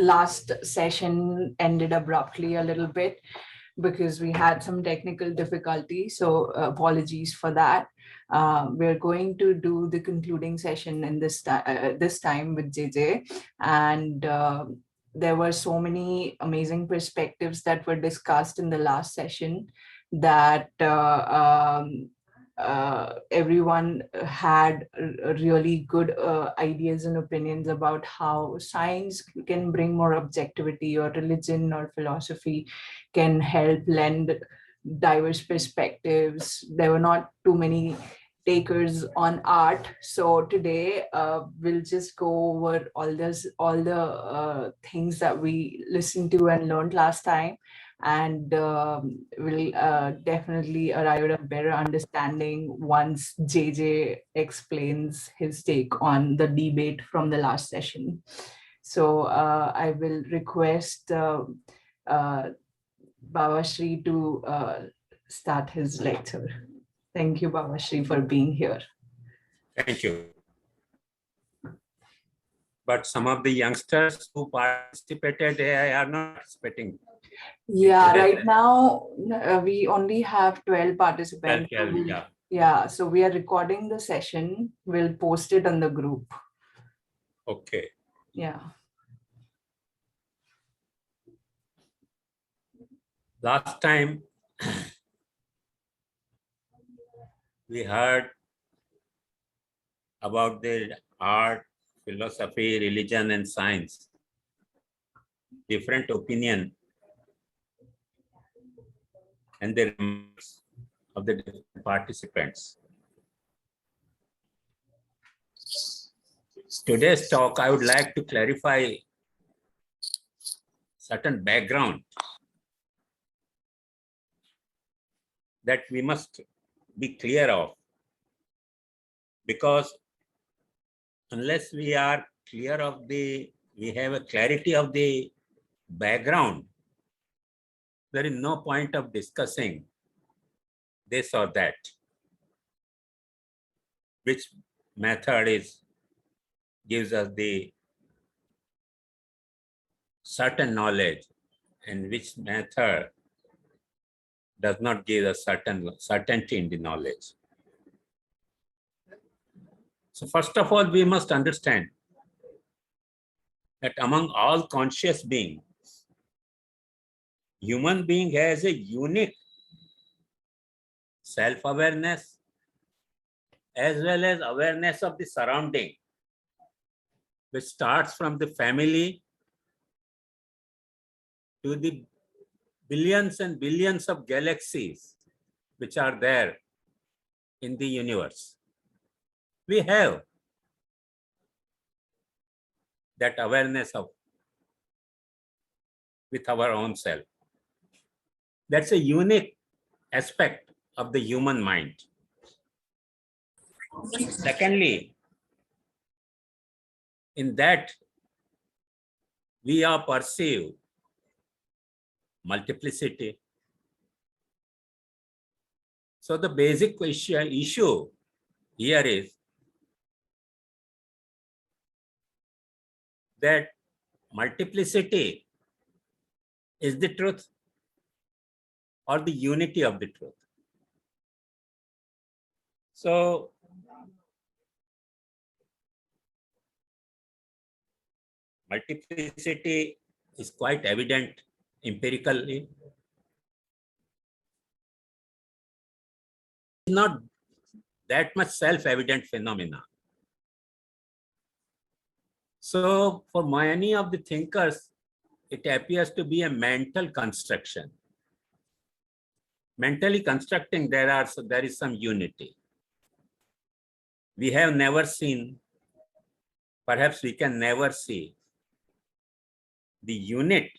last session ended abruptly a little bit because we had some technical difficulty. So apologies for that. We're going to do the concluding session in this time with JJ, and there were so many amazing perspectives that were discussed in the last session that everyone had really good ideas and opinions about how science can bring more objectivity, or religion or philosophy can help lend diverse perspectives. There were not too many takers on art, so today we'll just go over all the things that we listened to and learned last time, and we'll definitely arrive at a better understanding once JJ explains his take on the debate from the last session. So I will request Baba Shri to start his lecture. Thank you, Baba Shri, for being here. Thank you. But some of the youngsters who participated are not participating. Yeah, right now we only have 12 participants. 12, yeah. Yeah, so we are recording the session. We'll post it on the group. Okay. Yeah. Last time we heard about the art, philosophy, religion, and science. Different opinion and the remarks of the different participants. Today's talk, I would like to clarify certain background that we must be clear of, because unless we are clear of we have a clarity of the background, there is no point of discussing this or that. Which method gives us the certain knowledge, and which method does not give us certainty in the knowledge. So first of all, we must understand that among all conscious beings, human being has a unique self-awareness as well as awareness of the surrounding, which starts from the family to the billions and billions of galaxies which are there in the universe. We have that awareness of with our own self. That's a unique aspect of the human mind. Secondly, in that we are perceive multiplicity. So the basic issue here is that multiplicity is the truth or the unity of the truth. So multiplicity is quite evident empirically. It's not that much self-evident phenomena. So for many of the thinkers, it appears to be a mental construction. Mentally constructing, there is some unity. We have never seen, perhaps we can never see the unit,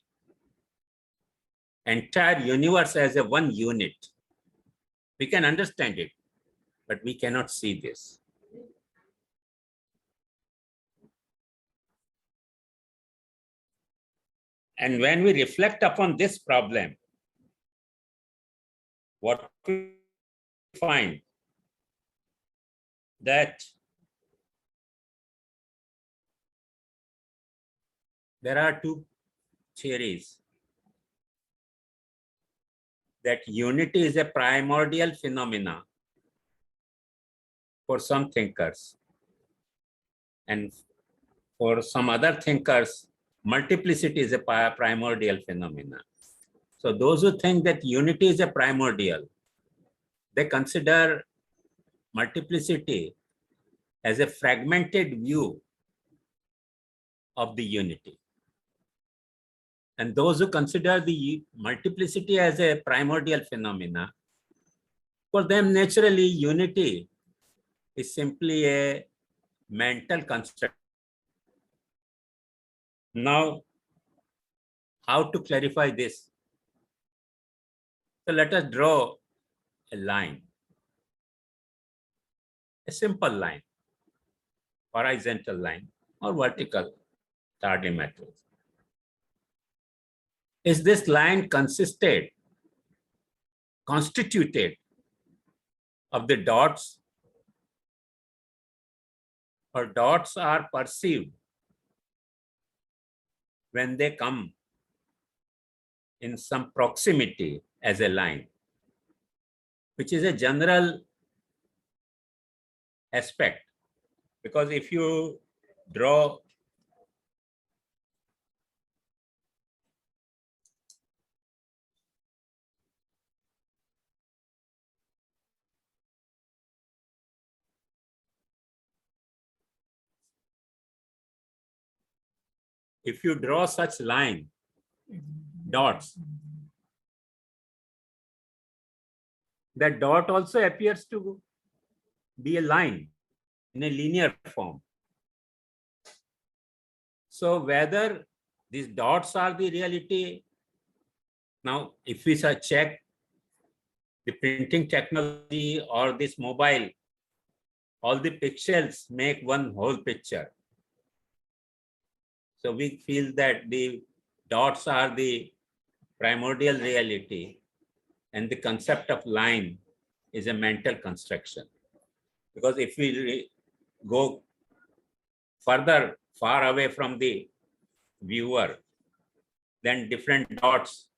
entire universe as a one unit. We can understand it, but we cannot see this. And when we reflect upon this problem, what we find that there are two theories that unity is a primordial phenomena for some thinkers, and for some other thinkers, multiplicity is a primordial phenomena. So those who think that unity is a primordial, they consider multiplicity as a fragmented view of the unity. And those who consider the multiplicity as a primordial phenomena, for them naturally unity is simply a mental construct. Now, how to clarify this? So let us draw a line, a simple line, horizontal line or vertical, hardly matters. Is this line constituted of the dots, or dots are perceived when they come in some proximity as a line, which is a general aspect? Because if you draw such line, dots, that dot also appears to be a line in a linear form. So whether these dots are the reality, now if we check the printing technology or this mobile, all the pixels make one whole picture. So we feel that the dots are the primordial reality and the concept of line is a mental construction. Because if we go far away from the viewer, then different dots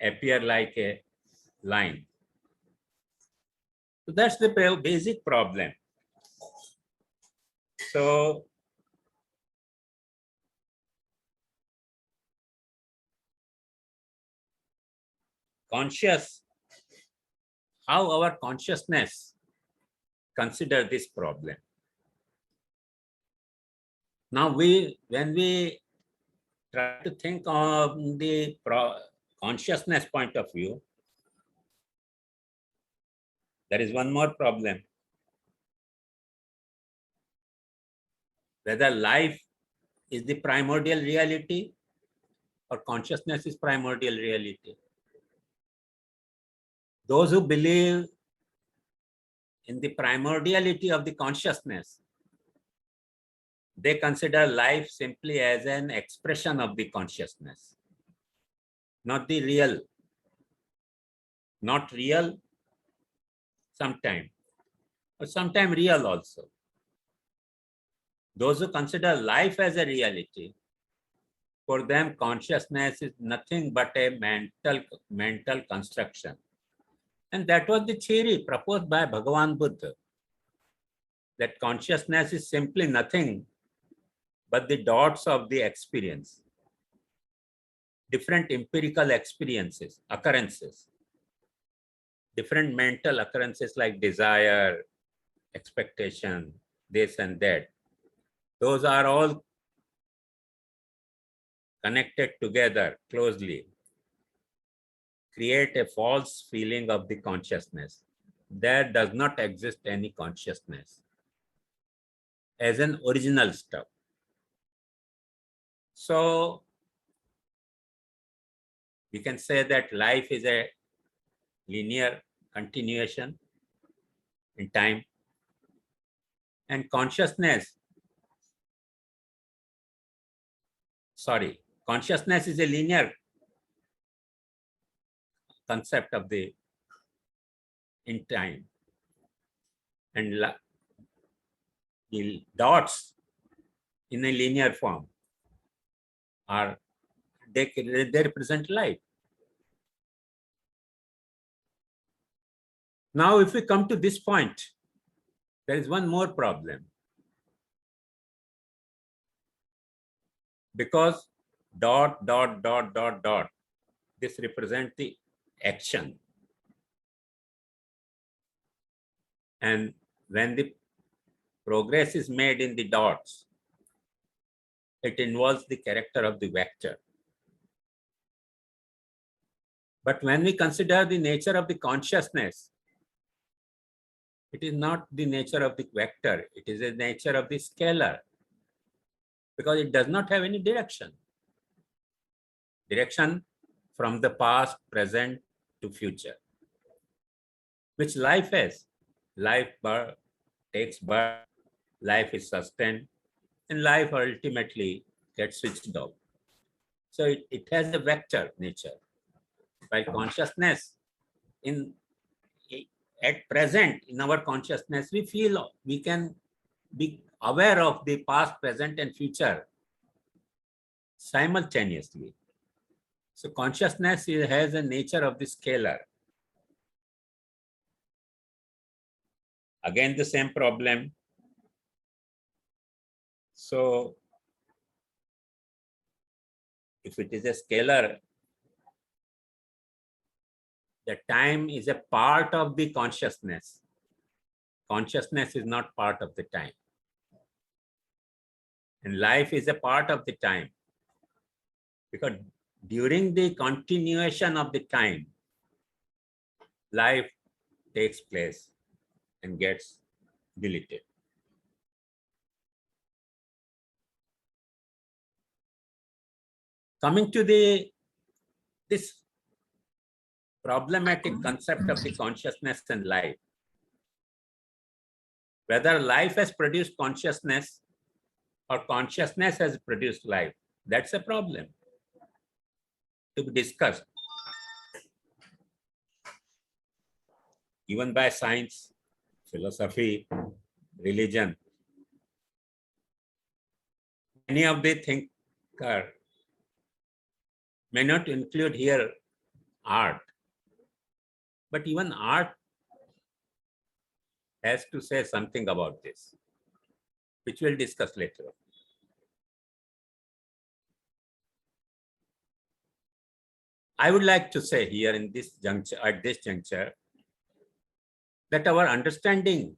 appear like a line. So that's the basic problem. So how our consciousness consider this problem. Now when we try to think of the consciousness point of view, there is one more problem. Whether life is the primordial reality or consciousness is primordial reality. Those who believe in the primordiality of the consciousness, they consider life simply as an expression of the consciousness, not the real. Not real sometime, or sometime real also. Those who consider life as a reality, for them consciousness is nothing but a mental construction. And that was the theory proposed by Bhagavan Buddha, that consciousness is simply nothing but the dots of the experience, different empirical experiences, occurrences, different mental occurrences like desire, expectation, this and that. Those are all connected together closely, create a false feeling of the consciousness. There does not exist any consciousness as an original stuff. So we can say that life is a linear continuation in time, and consciousness is a linear concept of the in time, and the dots in a linear form are they represent life. Now, if we come to this point, there is one more problem. Because dot, dot, dot, dot, dot, this represents the action. And when the progress is made in the dots, it involves the character of the vector. But when we consider the nature of the consciousness, it is not the nature of the vector, it is the nature of the scalar, because it does not have any direction. Direction from the past, present to future, which life has. Life takes birth, life is sustained, and life ultimately gets switched off. So it has a vector nature. By consciousness, at present in our consciousness, we feel we can be aware of the past, present, and future simultaneously. So consciousness has a nature of the scalar. Again, the same problem. So if it is a scalar, the time is a part of the consciousness. Consciousness is not part of the time. And life is a part of the time. Because during the continuation of the time, life takes place and gets deleted. Coming to this problematic concept of the consciousness and life, whether life has produced consciousness or consciousness has produced life, that's a problem to be discussed, even by science, philosophy, religion. Many of the thinkers may not include here art, but even art has to say something about this, which we'll discuss later on. I would like to say here in this juncture, at this juncture, that our understanding,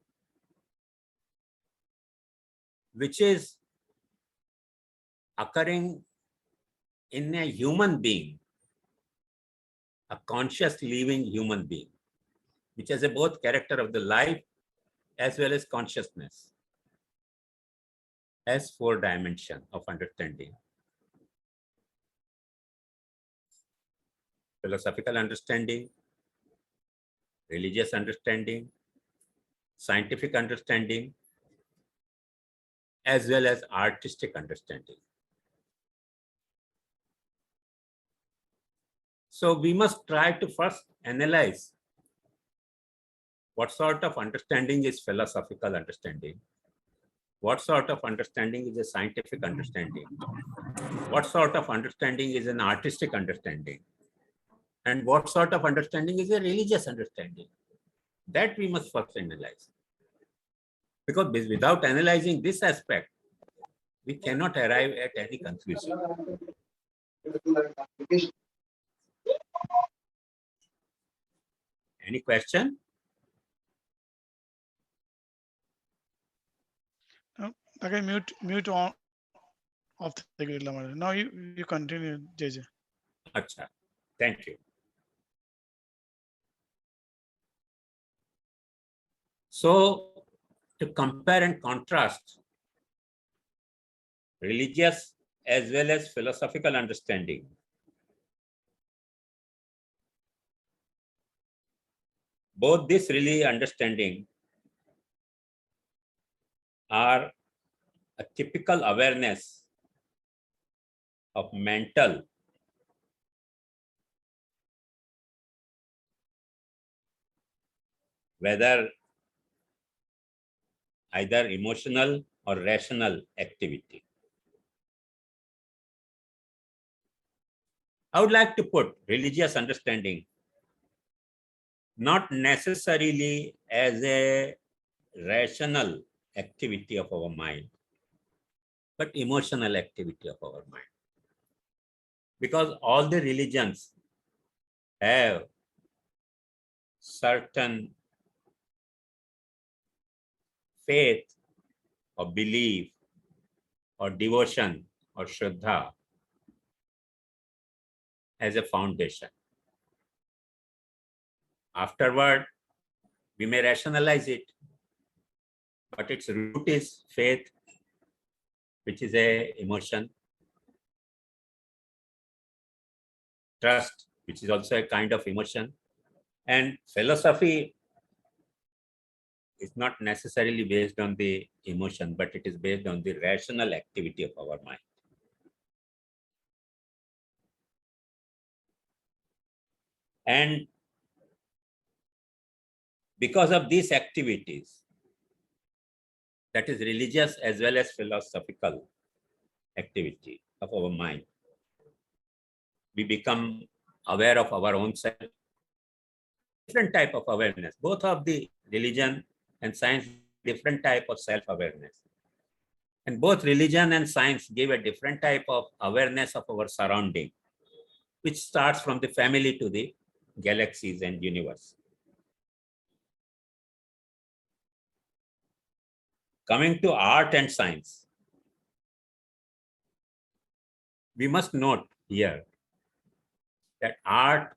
which is occurring in a human being, a conscious living human being, which has a both character of the life as well as consciousness, has 4 dimensions of understanding. Philosophical understanding, religious understanding, scientific understanding, as well as artistic understanding. So we must try to first analyze what sort of understanding is philosophical understanding, what sort of understanding is a scientific understanding, what sort of understanding is an artistic understanding, and what sort of understanding is a religious understanding. That we must first analyze. Because without analyzing this aspect, we cannot arrive at any conclusion. Any question? Okay, mute on off the now you continue, JJ. Acha. Thank you. So to compare and contrast religious as well as philosophical understanding, both this really understanding are a typical awareness of mental whether either emotional or rational activity. I would like to put religious understanding not necessarily as a rational activity of our mind, but emotional activity of our mind. Because all the religions have certain faith or belief or devotion or shraddha as a foundation. Afterward, we may rationalize it, but its root is faith, which is a emotion, trust, which is also a kind of emotion, and philosophy is not necessarily based on the emotion, but it is based on the rational activity of our mind. And because of these activities, that is religious as well as philosophical activity of our mind, we become aware of our own self, different type of awareness. Both of the religion and science, different type of self-awareness. And both religion and science give a different type of awareness of our surrounding, which starts from the family to the galaxies and universe. Coming to art and science, we must note here that art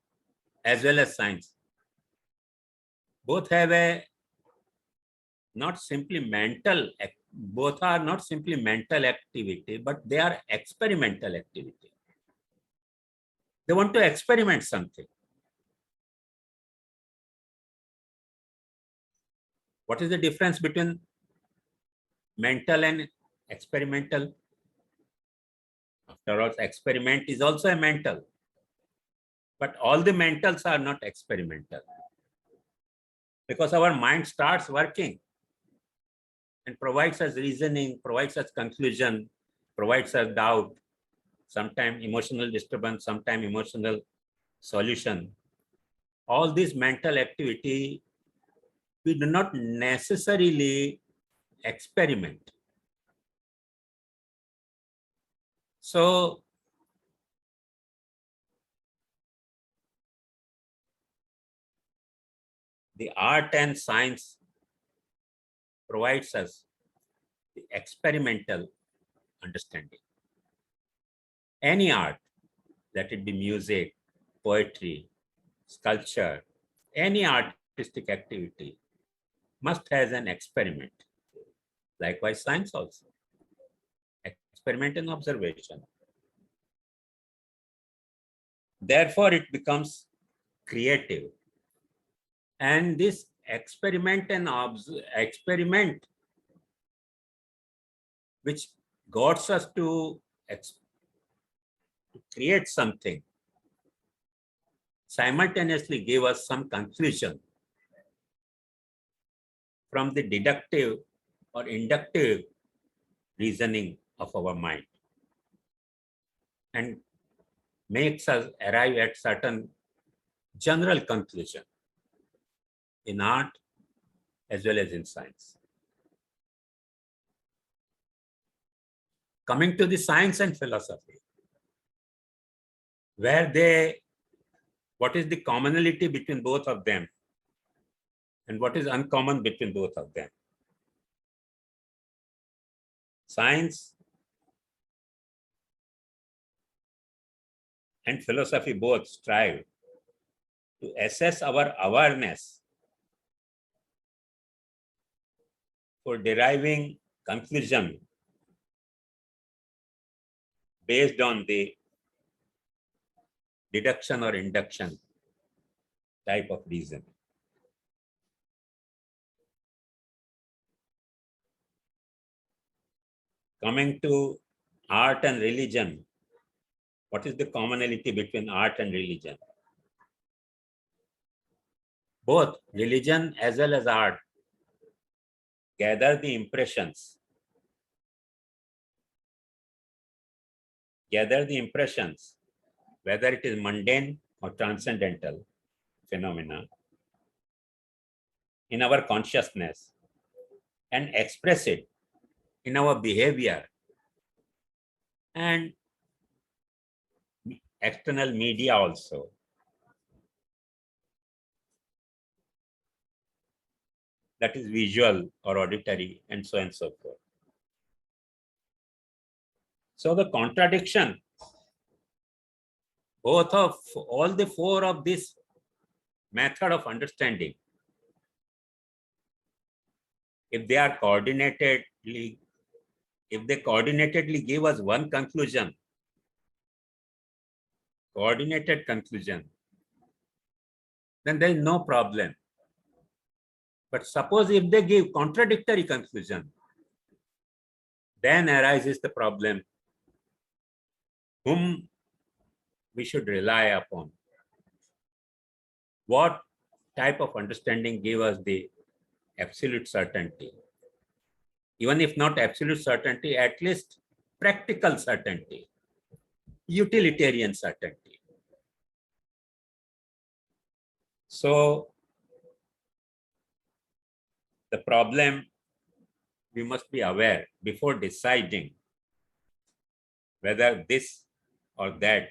as well as science both have a not simply mental, both are not simply mental activity, but they are experimental activity. They want to experiment something. What is the difference between mental and experimental? After all, experiment is also a mental, but all the mentals are not experimental, because our mind starts working and provides us reasoning, provides us conclusion, provides us doubt, sometimes emotional disturbance, sometimes emotional solution. All this mental activity, we do not necessarily experiment. So the art and science provides us the experimental understanding. Any art, let it be music, poetry, sculpture, any artistic activity must have an experiment. Likewise, science also. Experiment and observation. Therefore, it becomes creative. And this experiment and experiment, which guides us to create something, simultaneously give us some conclusion from the deductive or inductive reasoning of our mind, and makes us arrive at certain general conclusion in art as well as in science. Coming to the science and philosophy, what is the commonality between both of them and what is uncommon between both of them? Science and philosophy both strive to assess our awareness for deriving conclusion based on the deduction or induction type of reason. Coming to art and religion, what is the commonality between art and religion? Both religion as well as art gather the impressions whether it is mundane or transcendental phenomena, in our consciousness and express it in our behavior and external media also. That is visual or auditory and so on and so forth. So the contradiction, both of all the four of this method of understanding, if they are coordinatedly, if they coordinatedly give us one conclusion, coordinated conclusion, then there is no problem. But suppose if they give contradictory conclusion, then arises the problem whom we should rely upon. What type of understanding give us the absolute certainty? Even if not absolute certainty, at least practical certainty, utilitarian certainty. So the problem we must be aware before deciding whether this or that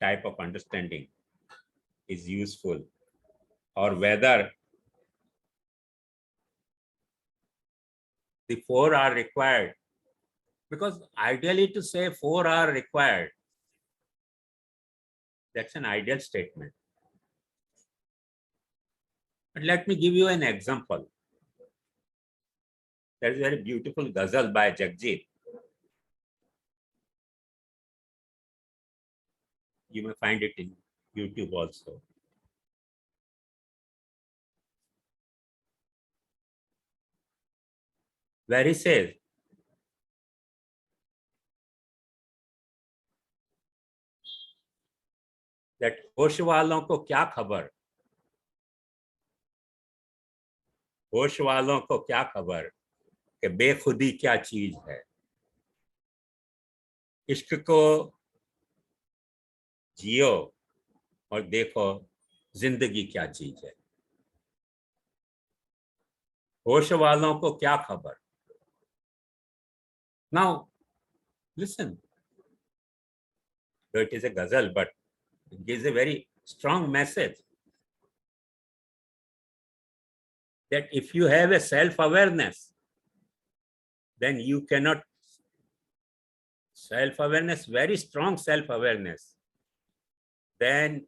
type of understanding is useful, or whether the four are required. Because ideally to say four are required, that's an ideal statement. But let me give you an example. There is a very beautiful ghazal by Jagjit. You may find it in YouTube also. Where he says, that होश वालों को क्या खबर, होश वालों को क्या खबर कि बेखुदी क्या चीज है, इश्क को जियो और देखो जिंदगी क्या चीज है। होश वालों को क्या खबर. Now listen, though it is a ghazal, but it gives a very strong message that if you have a self-awareness, then you cannot, self-awareness, very strong self-awareness, then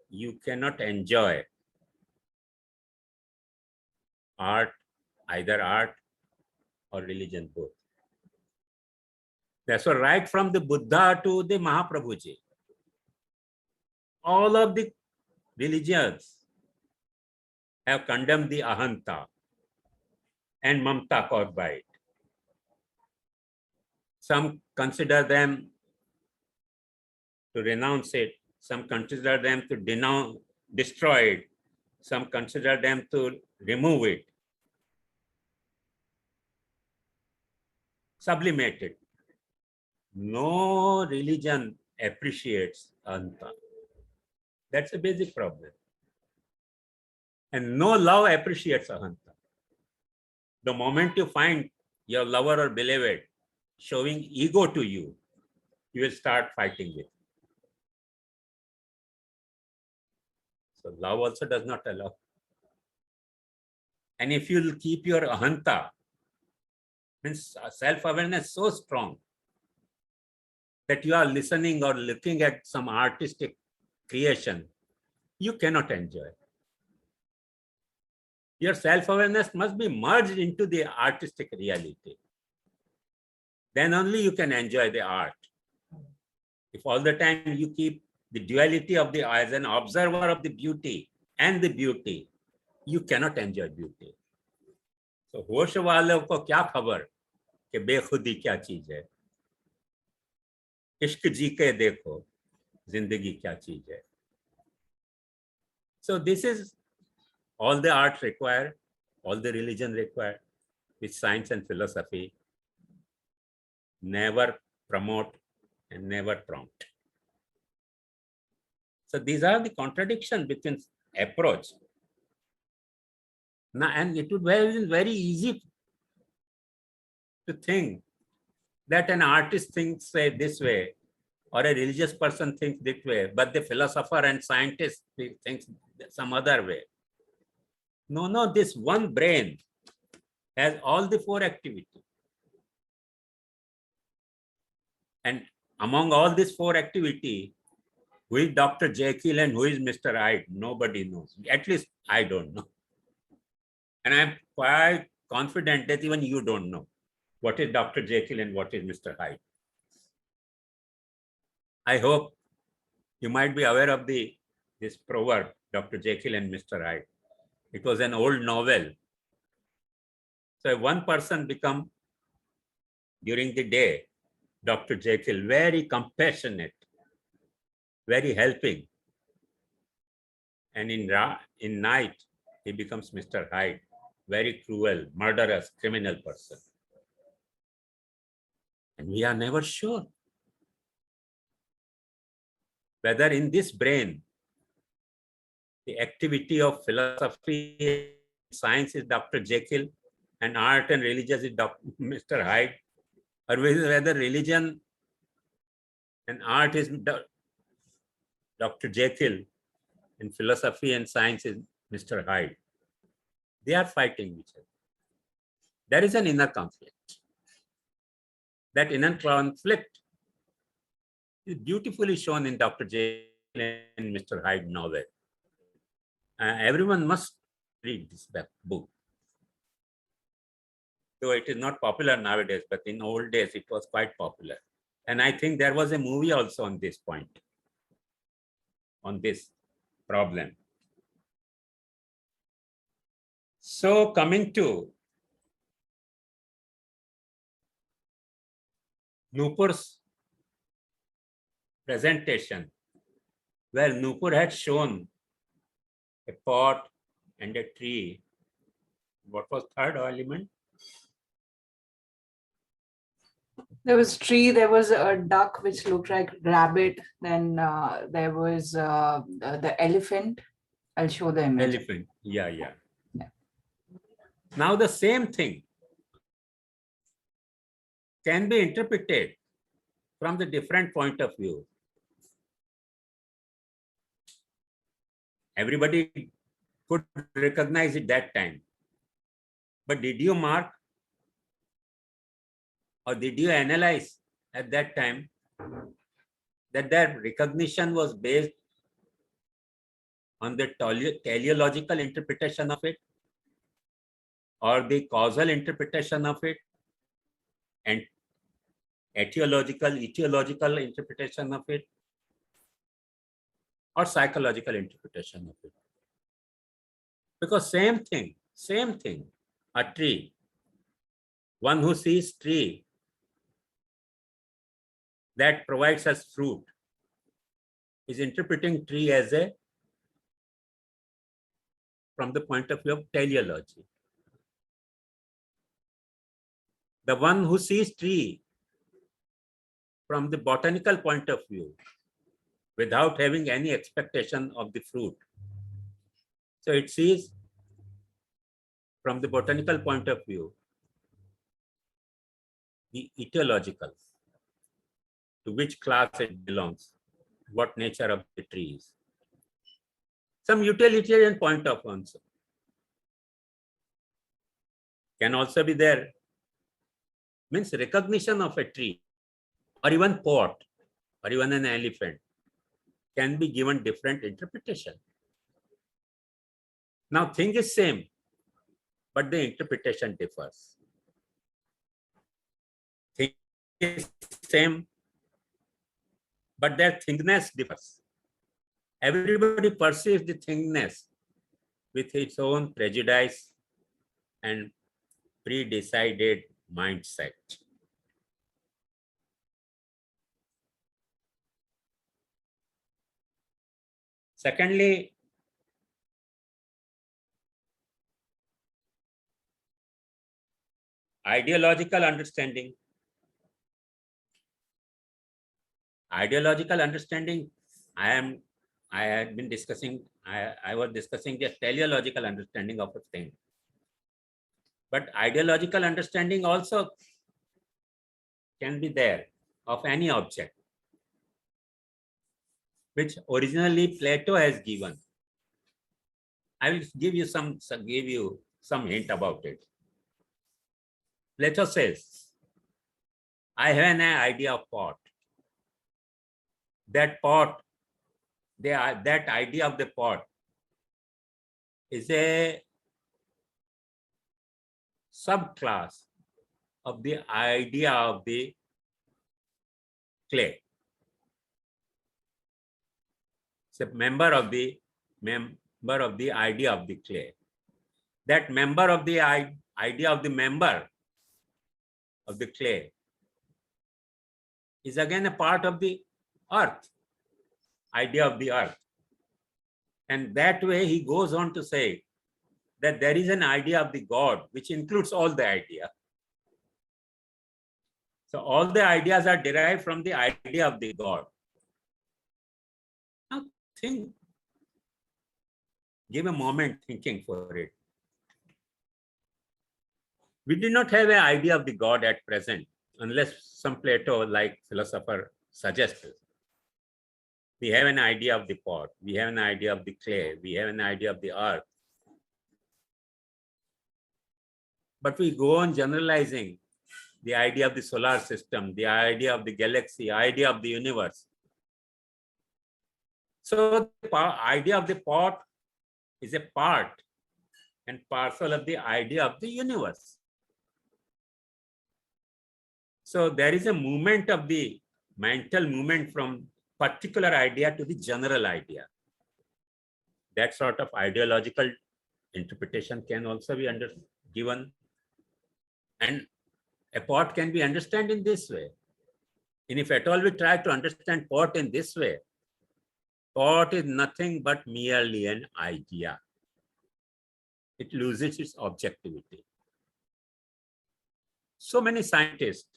you cannot enjoy art, either art or religion, both. That's why right from the Buddha to the Mahaprabhuji, all of the religions have condemned the ahanta and mamta caused by it. Some consider them to renounce it, some consider them to denounce, destroy it, some consider them to remove it, sublimate it. No religion appreciates ahanta. That's a basic problem. And no love appreciates ahanta. The moment you find your lover or beloved showing ego to you, you will start fighting with. So love also does not allow. And if you keep your ahanta, means self-awareness so strong that you are listening or looking at some artistic creation, you cannot enjoy. Your self-awareness must be merged into the artistic reality. Then only you can enjoy the art. If all the time you keep the duality of the as an observer of the beauty and the beauty, you cannot enjoy beauty. So होश वालों को क्या खबर कि बेखुदी क्या चीज है, इश्क जी के देखो जिंदगी क्या चीज है. So this is all the art required, all the religion required, which science and philosophy never promote and never prompt. So these are the contradictions between approach. Now, and it would be very easy to think that an artist thinks this way, or a religious person thinks this way, but the philosopher and scientist thinks some other way. No, no, this one brain has all the four activities. And among all these four activities, who is Dr. Jekyll and who is Mr. Hyde? Nobody knows. At least I don't know. And I'm quite confident that even you don't know what is Dr. Jekyll and what is Mr. Hyde. I hope you might be aware of this proverb, Dr. Jekyll and Mr. Hyde. It was an old novel. So one person become, during the day, Dr. Jekyll, very compassionate, very helping. And in night, he becomes Mr. Hyde, very cruel, murderous, criminal person. And we are never sure whether in this brain, the activity of philosophy, science is Dr. Jekyll, and art and religion is Mr. Hyde, or whether religion and art is Dr. Jekyll, and philosophy and science is Mr. Hyde. They are fighting each other. There is an inner conflict. That inner conflict is beautifully shown in Dr. Jekyll and Mr. Hyde novel. Everyone must read this book. Though it is not popular nowadays, but in old days it was quite popular. And I think there was a movie also on this point, on this problem. So coming to Nupur's presentation, where Nupur had shown a pot and a tree. What was third element? There was tree, there was a duck which looked like rabbit, then there was the elephant. I'll show the image. Elephant, yeah. Now the same thing can be interpreted from the different point of view. Everybody could recognize it that time. But did you mark or did you analyze at that time that their recognition was based on the teleological interpretation of it, or the causal interpretation of it, and etiological interpretation of it, or psychological interpretation of it? Because same thing, a tree. One who sees tree that provides us fruit is interpreting tree as from the point of view of teleology. The one who sees tree from the botanical point of view, without having any expectation of the fruit. So it sees from the botanical point of view, the etiological, to which class it belongs, what nature of the tree is. Some utilitarian point of view can also be there. Means recognition of a tree, or even pot, or even an elephant, can be given different interpretation. Now thing is same, but the interpretation differs. Thing is same, but their thingness differs. Everybody perceives the thingness with its own prejudice and pre-decided mindset. Secondly, ideological understanding. Ideological understanding, I am I had been discussing, I was discussing the teleological understanding of a thing. But ideological understanding also can be there of any object, which originally Plato has given. I will give you some hint about it. Plato says, I have an idea of pot. That pot, that idea of the pot is a subclass of the idea of the clay. It's a member of the idea of the clay. That member of the idea of the member of the clay is again a part of the earth, idea of the earth. And that way he goes on to say that there is an idea of the God which includes all the idea. So all the ideas are derived from the idea of the God. Now think, give a moment thinking for it. We do not have an idea of the God at present, unless some Plato-like philosopher suggests it. We have an idea of the pot, we have an idea of the clay, we have an idea of the earth. But we go on generalizing the idea of the solar system, the idea of the galaxy, idea of the universe. So the idea of the pot is a part and parcel of the idea of the universe. So there is a movement of the mental movement from particular idea to the general idea. That sort of ideological interpretation can also be given. And a pot can be understood in this way. And if at all we try to understand pot in this way, pot is nothing but merely an idea. It loses its objectivity. So many scientists,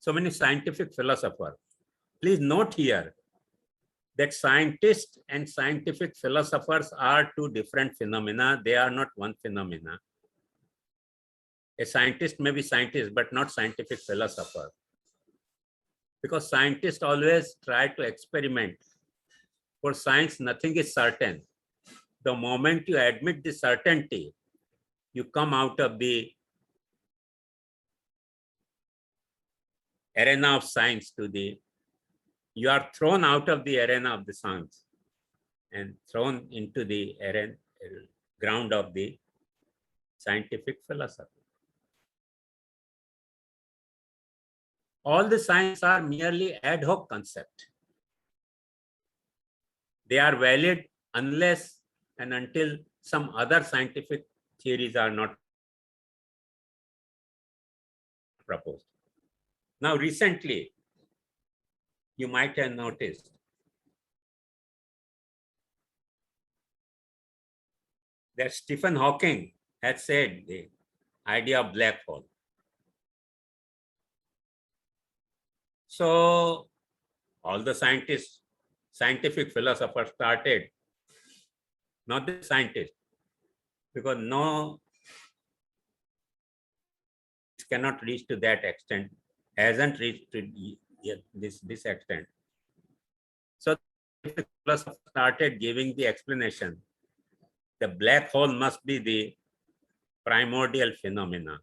so many scientific philosophers. Please note here that scientists and scientific philosophers are two different phenomena. They are not one phenomena. A scientist may be scientist, but not scientific philosopher. Because scientists always try to experiment. For science, nothing is certain. The moment you admit the certainty, you come out of the arena of science you are thrown out of the arena of the science and thrown into the ground of the scientific philosophy. All the science are merely ad hoc concepts. They are valid unless and until some other scientific theories are not proposed. Now, recently, you might have noticed that Stephen Hawking had said the idea of black hole. So all the scientific philosophers started, not the scientists, because no, cannot reach to that extent, hasn't reached to this extent. So the philosophers started giving the explanation. The black hole must be the primordial phenomena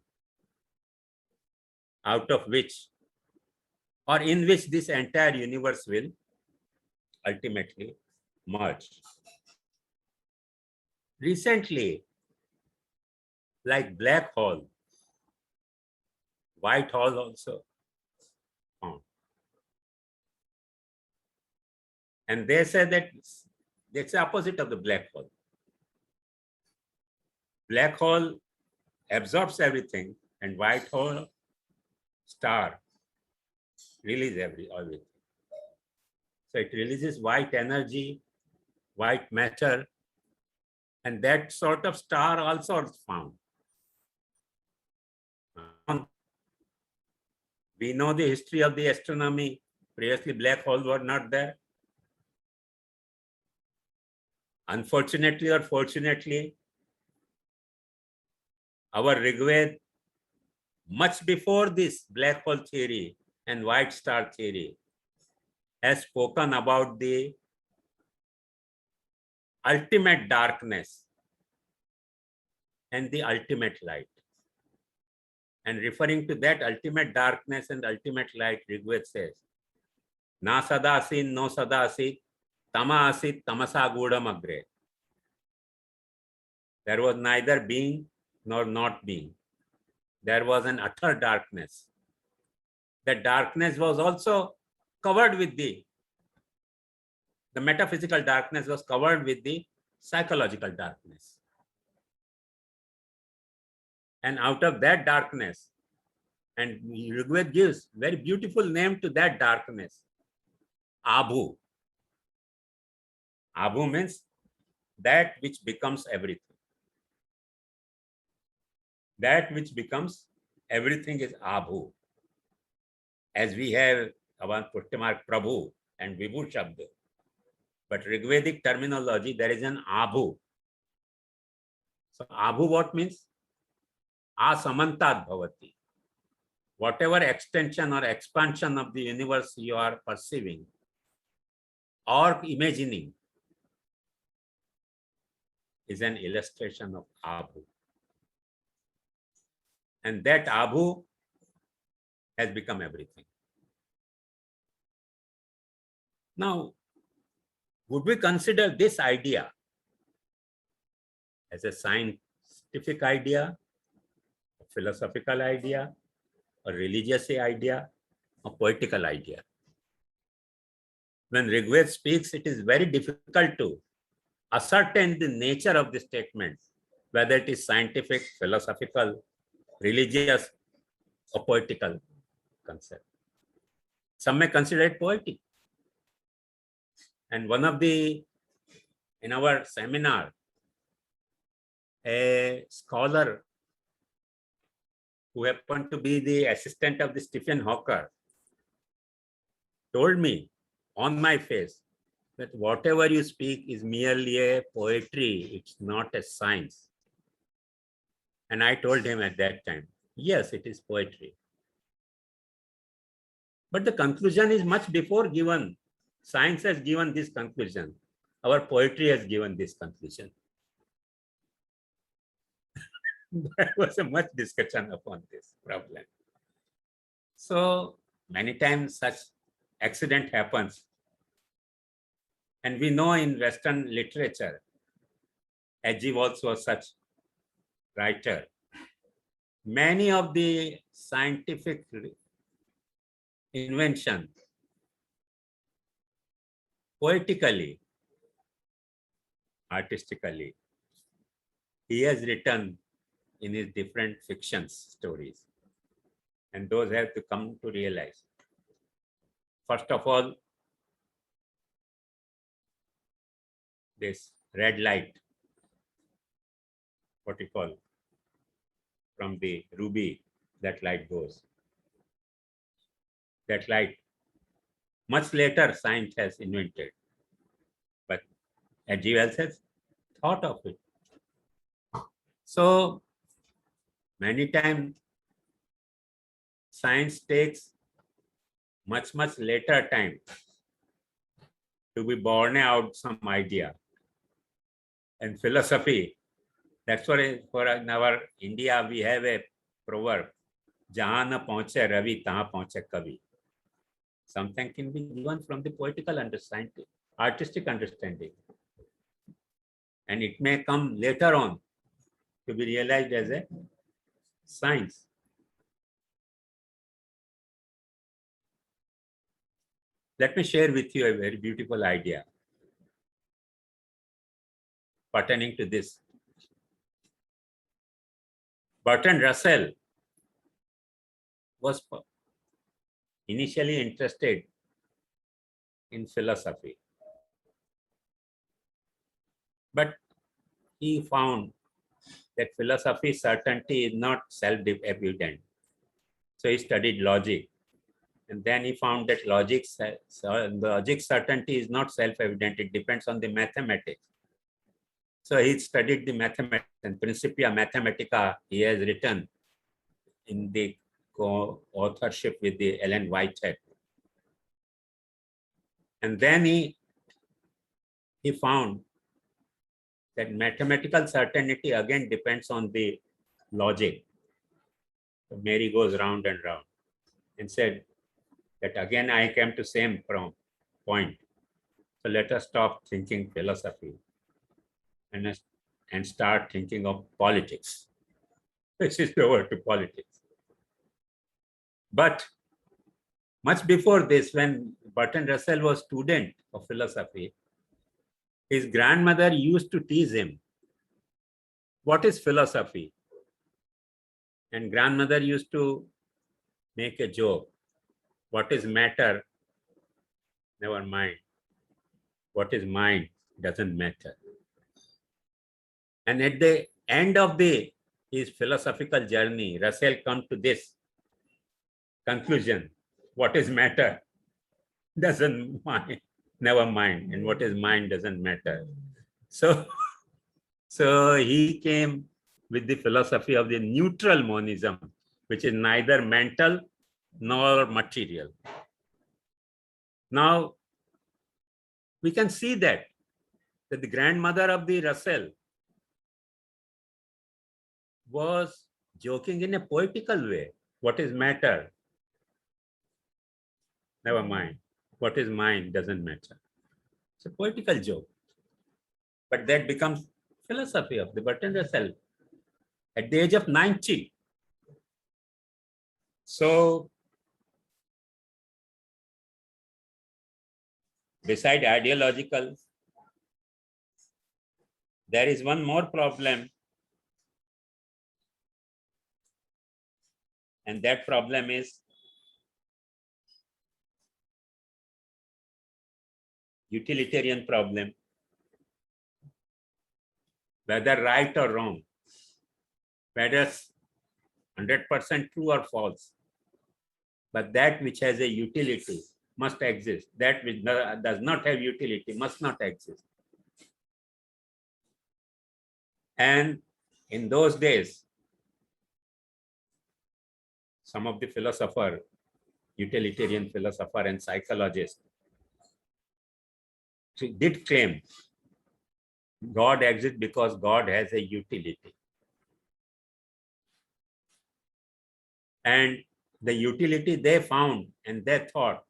out of which or in which this entire universe will ultimately merge. Recently, like black hole, white hole also found. And they say that it's the opposite of the black hole. Black hole absorbs everything and white hole star release everything. So it releases white energy, white matter, and that sort of star also is found. We know the history of the astronomy. Previously, black holes were not there. Unfortunately or fortunately, our Rigved, much before this black hole theory and white star theory, has spoken about the ultimate darkness and the ultimate light. And referring to that ultimate darkness and ultimate light, Rigved says, Na sadasin no sadasit, tama asit tamasa gudam agre. There was neither being nor not being. There was an utter darkness. That darkness was also covered with the metaphysical darkness was covered with the psychological darkness. And out of that darkness, and Rigved gives very beautiful name to that darkness, Abhu. Abhu means that which becomes everything. That which becomes everything is Abhu. As we have our Pushtimark Prabhu and Vibhu Shabd. But Rigvedic terminology, there is an Abhu. So Abhu what means? Asamantat bhavati. Whatever extension or expansion of the universe you are perceiving or imagining is an illustration of Abhu. And that Abhu has become everything. Now, would we consider this idea as a scientific idea, a philosophical idea, a religious idea, a poetical idea? When Rigved speaks, it is very difficult to ascertain the nature of the statement, whether it is scientific, philosophical, religious, or poetical concept. Some may consider it poetic. And one of the, in our seminar, a scholar who happened to be the assistant of the Stephen Hawker told me on my face that whatever you speak is merely a poetry, it's not a science. And I told him at that time, yes, it is poetry. But the conclusion is much before given. Science has given this conclusion. Our poetry has given this conclusion. There was a much discussion upon this problem. So many times such accident happens. And we know in Western literature, H.G. Wells was such writer. Many of the scientific invention, poetically, artistically, he has written in his different fictions, stories. And those have to come to realize. First of all, this red light, what you call, from the ruby, that light goes. That light, much later science has invented. But H.G. Wells has thought of it. So many times science takes much later time to be born out some idea. And philosophy, that's why for in our India we have a proverb, Jahan na paunche Ravi, tahan paunche Kavi. Something can be given from the poetical understanding, artistic understanding. And it may come later on to be realized as a science. Let me share with you a very beautiful idea pertaining to this. Bertrand Russell was initially interested in philosophy, but he found that philosophy certainty is not self-evident. So he studied logic, and then he found that logic certainty is not self-evident. It depends on the mathematics. So he studied the mathematics and Principia Mathematica he has written in the co-authorship with the Ellen Whitehead. And then he found that mathematical certainty again depends on the logic. So Mary goes round and round and said that again I came to same point. So let us stop thinking philosophy and start thinking of politics. This is over to politics. But much before this, when Bertrand Russell was student of philosophy, his grandmother used to tease him, what is philosophy? And grandmother used to make a joke. What is matter? Never mind. What is mind doesn't matter. And at the end of his philosophical journey, Russell come to this conclusion. What is matter doesn't mind, never mind. And what is mind doesn't matter. So he came with the philosophy of the neutral monism, which is neither mental nor material. Now, we can see that the grandmother of the Russell was joking in a poetical way. What is matter? Never mind. What is mind doesn't matter. It's a poetical joke. But that becomes philosophy of the Bertrand Russell at the age of 90. So, beside ideological, there is one more problem. And that problem is utilitarian problem. Whether right or wrong, whether 100% true or false, but that which has a utility must exist. That which does not have utility must not exist. And in those days, some of the philosopher, utilitarian philosopher and psychologist, did claim God exists because God has a utility. And the utility they found and they thought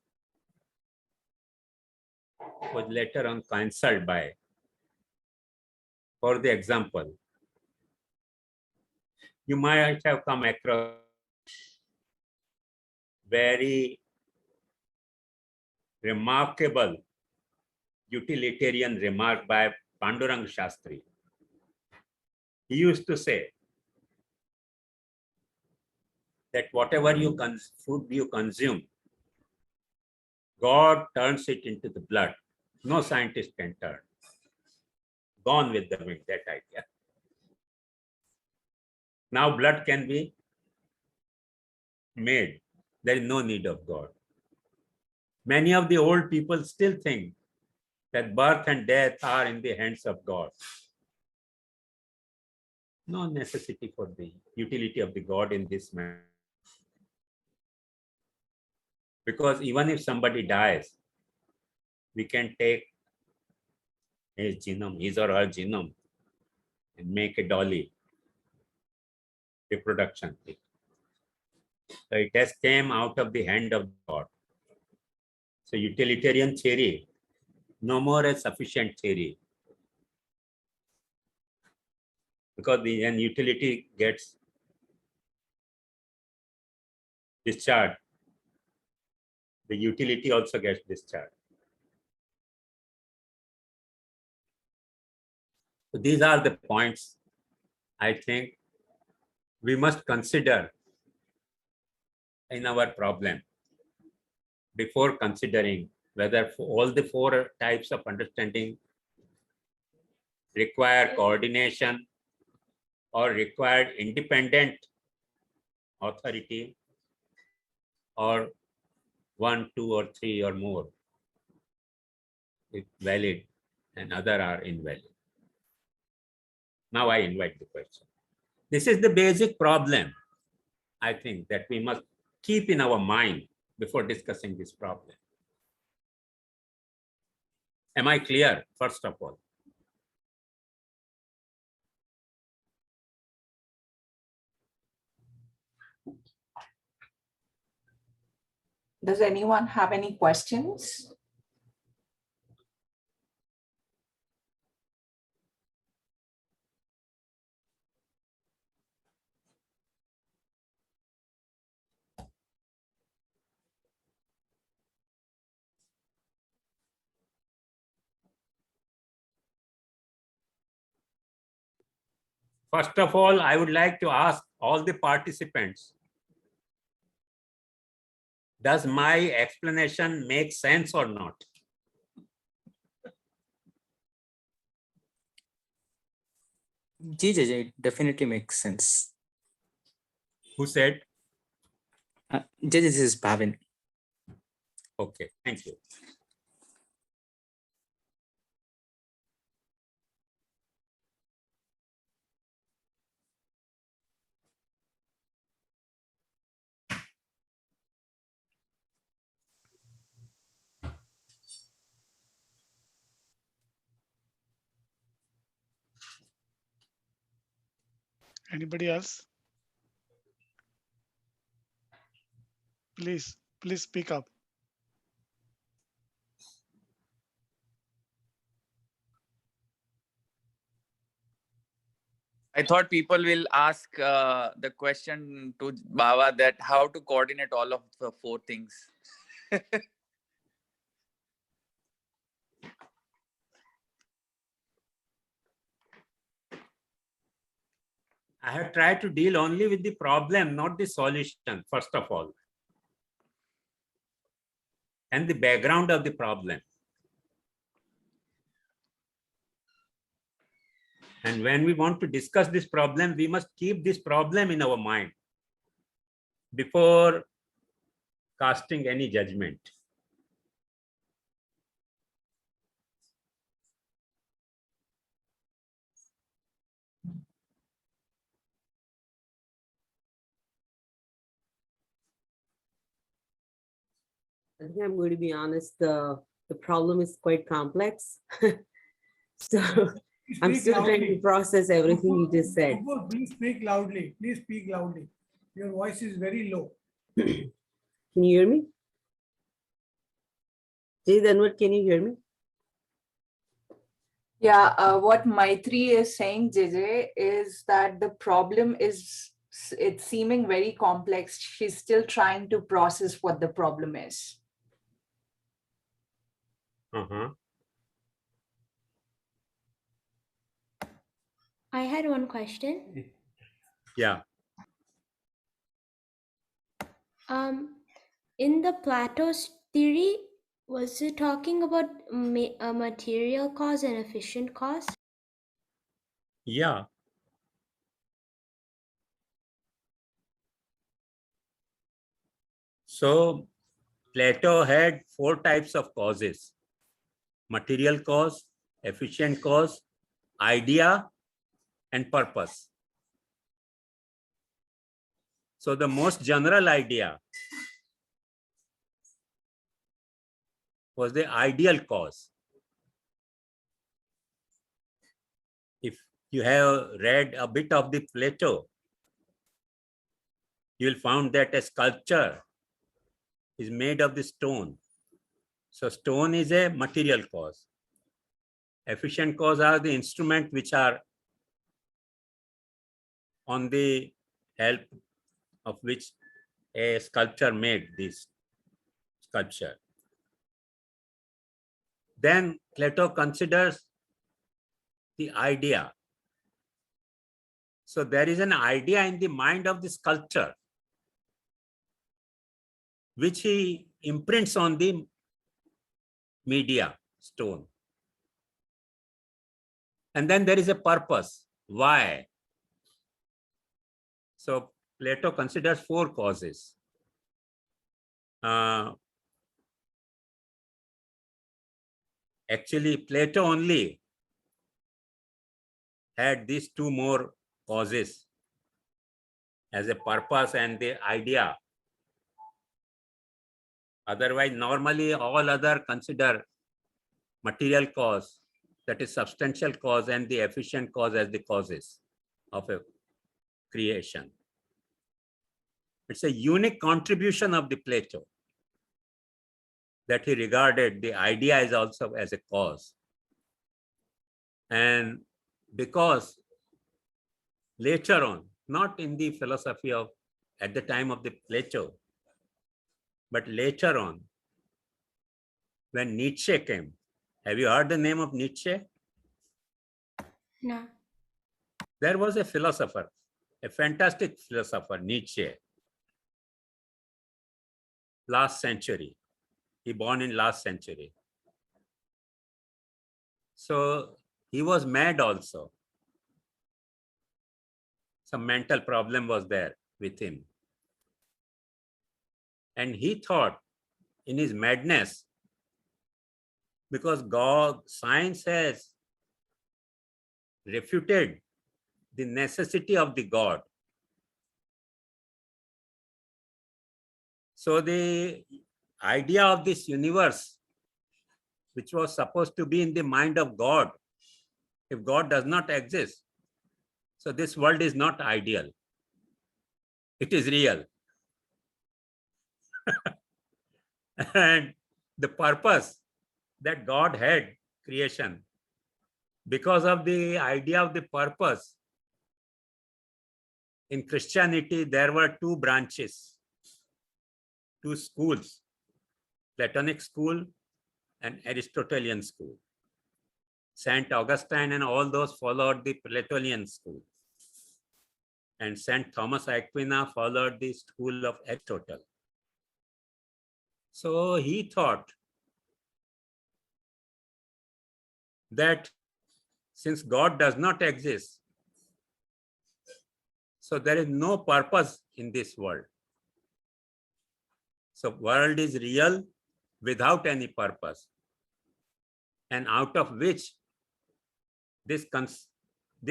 was later on cancelled by. For the example, you might have come across very remarkable utilitarian remark by Pandurang Shastri. He used to say that whatever food you consume, God turns it into the blood. No scientist can turn. Gone with the wind, that idea. Now blood can be made. There is no need of God. Many of the old people still think that birth and death are in the hands of God. No necessity for the utility of the God in this matter. Because even if somebody dies, we can take his genome, his or her genome, and make a dolly reproduction thing. So it has came out of the hand of God. So utilitarian theory, no more a sufficient theory. Because when utility gets discharged, the utility also gets discharged. So these are the points I think we must consider in our problem before considering whether all the four types of understanding require coordination or required independent authority, or 1, 2, or 3 or more is valid and other are invalid. Now I invite the question. This is the basic problem, I think, that we must keep in our mind before discussing this problem. Am I clear, first of all? Does anyone have any questions? First of all, I would like to ask all the participants, does my explanation make sense or not? It definitely makes sense. Who said? This is Bhavin. Okay, thank you. Anybody else? Please speak up. I thought people will ask the question to Baba that how to coordinate all of the four things. I have tried to deal only with the problem, not the solution, first of all, and the background of the problem. And when we want to discuss this problem, we must keep this problem in our mind before casting any judgment. I think I'm going to be honest, the problem is quite complex. So I'm still trying to process everything you just said. Please speak loudly. Please speak loudly. Your voice is very low. Can you hear me? Jay Dhanwat, can you hear me? Yeah, what Maitri is saying, JJ, is that the problem is, it's seeming very complex. She's still trying to process what the problem is. I had one question. Yeah. In the Plato's theory, was it talking about a material cause and efficient cause? Yeah. So Plato had four types of causes: material cause, efficient cause, idea, and purpose. So the most general idea was the ideal cause. If you have read a bit of the Plato, you will find that a sculpture is made of the stone. So stone is a material cause. Efficient cause are the instruments which are on the help of which a sculpture made this sculpture. Then Plato considers the idea. So there is an idea in the mind of the sculptor, which he imprints on the media, stone. And then there is a purpose. Why? So Plato considers four causes. Actually, Plato only had these two more causes as a purpose and the idea. Otherwise, normally all other consider material cause, that is substantial cause, and the efficient cause as the causes of a creation. It's a unique contribution of the Plato that he regarded the idea as also as a cause. And because later on, not in the philosophy of at the time of the Plato, but later on, when Nietzsche came, have you heard the name of Nietzsche? No. There was a philosopher, a fantastic philosopher, Nietzsche, last century. He born in last century. So he was mad also. Some mental problem was there with him. And he thought in his madness, because science has refuted the necessity of the God. So the idea of this universe, which was supposed to be in the mind of God, if God does not exist, so this world is not ideal. It is real. And the purpose that God had creation, because of the idea of the purpose, in Christianity, there were two branches, two schools, Platonic school and Aristotelian school. Saint Augustine and all those followed the Platonian school. And Saint Thomas Aquina followed the school of Aristotle. So he thought that since God does not exist, so there is no purpose in this world. So world is real without any purpose, and out of which this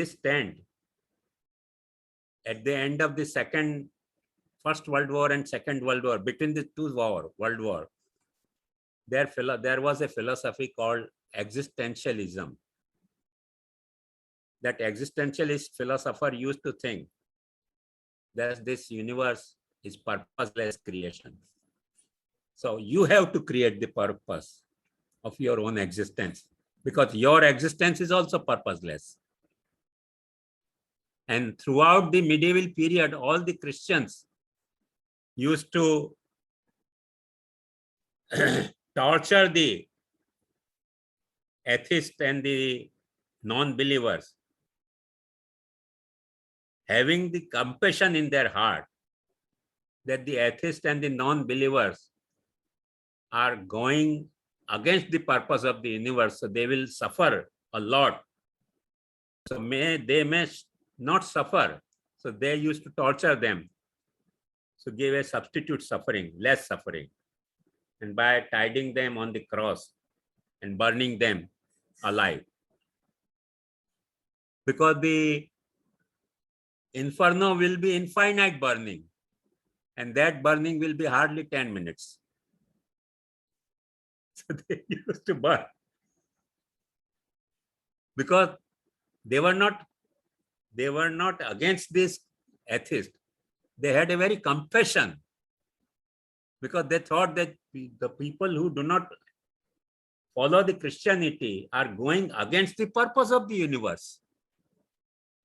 stand at the end of the First World War and Second World War, between the two world war, there was a philosophy called existentialism. That existentialist philosopher used to think that this universe is purposeless creation. So you have to create the purpose of your own existence, because your existence is also purposeless. And throughout the medieval period, all the Christians used to torture the atheists and the non-believers, having the compassion in their heart that the atheists and the non-believers are going against the purpose of the universe, so they will suffer a lot. So they may not suffer. So they used to torture them. So give a substitute suffering, less suffering. And by tying them on the cross and burning them alive. Because the inferno will be infinite burning. And that burning will be hardly 10 minutes. So they used to burn. Because they were not against this atheist. They had a very compassion, because they thought that the people who do not follow the Christianity are going against the purpose of the universe.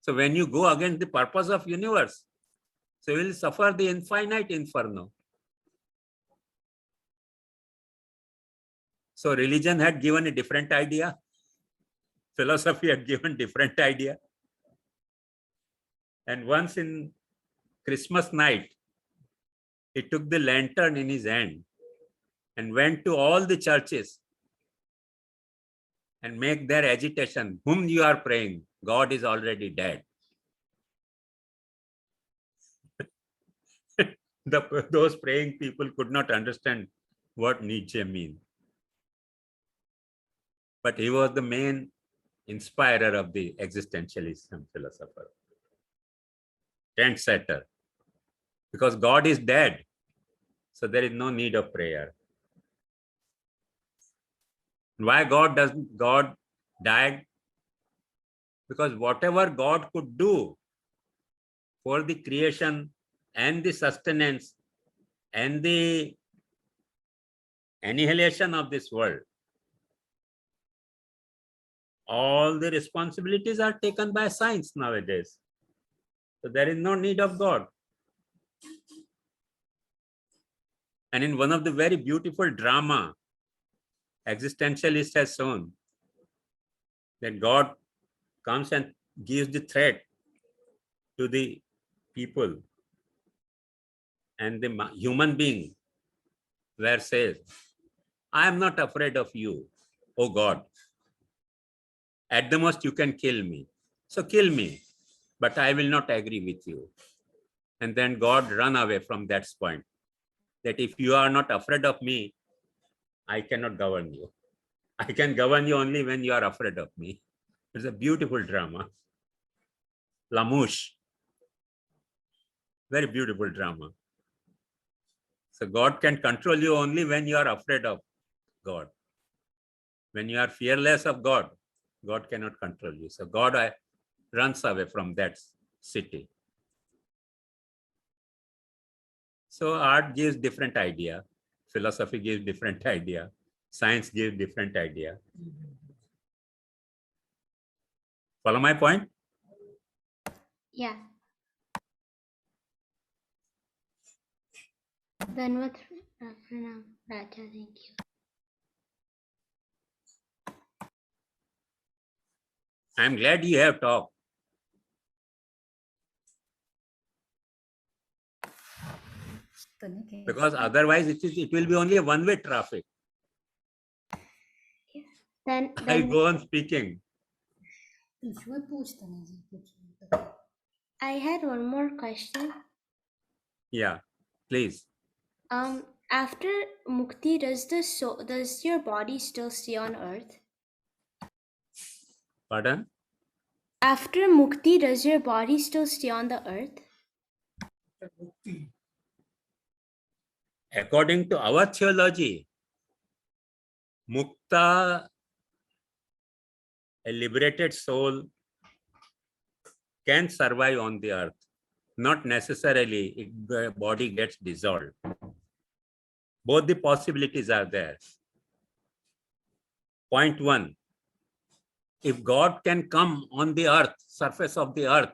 So when you go against the purpose of universe, so you will suffer the infinite inferno. So religion had given a different idea. Philosophy had given different idea. And once in Christmas night, he took the lantern in his hand and went to all the churches and make their agitation. Whom you are praying? God is already dead. Those praying people could not understand what Nietzsche means. But he was the main inspirer of the existentialism philosopher, trendsetter. Because God is dead, so there is no need of prayer. Why God died? Because whatever God could do for the creation and the sustenance and the annihilation of this world, all the responsibilities are taken by science nowadays. So there is no need of God. And in one of the very beautiful drama, existentialist has shown that God comes and gives the threat to the people, and the human being where says, I am not afraid of you, oh God. At the most you can kill me. So kill me, but I will not agree with you. And then God run away from that point, that if you are not afraid of me, I cannot govern you. I can govern you only when you are afraid of me. It's a beautiful drama. Lamouche. Very beautiful drama. So God can control you only when you are afraid of God. When you are fearless of God, God cannot control you. So God runs away from that city. So art gives different idea. Philosophy gives different idea. Science gives different idea. Follow my point? Yeah. Then what? Pranam, Raja, thank you. I'm glad you have talked. Because otherwise it will be only a one-way traffic. Then I go on speaking. I had one more question. Yeah, please. After mukti, does your body still stay on earth? Pardon? After mukti, does your body still stay on the earth? According to our theology, mukta, a liberated soul, can survive on the earth. Not necessarily the body gets dissolved. Both the possibilities are there. Point one, if God can come on the earth, surface of the earth,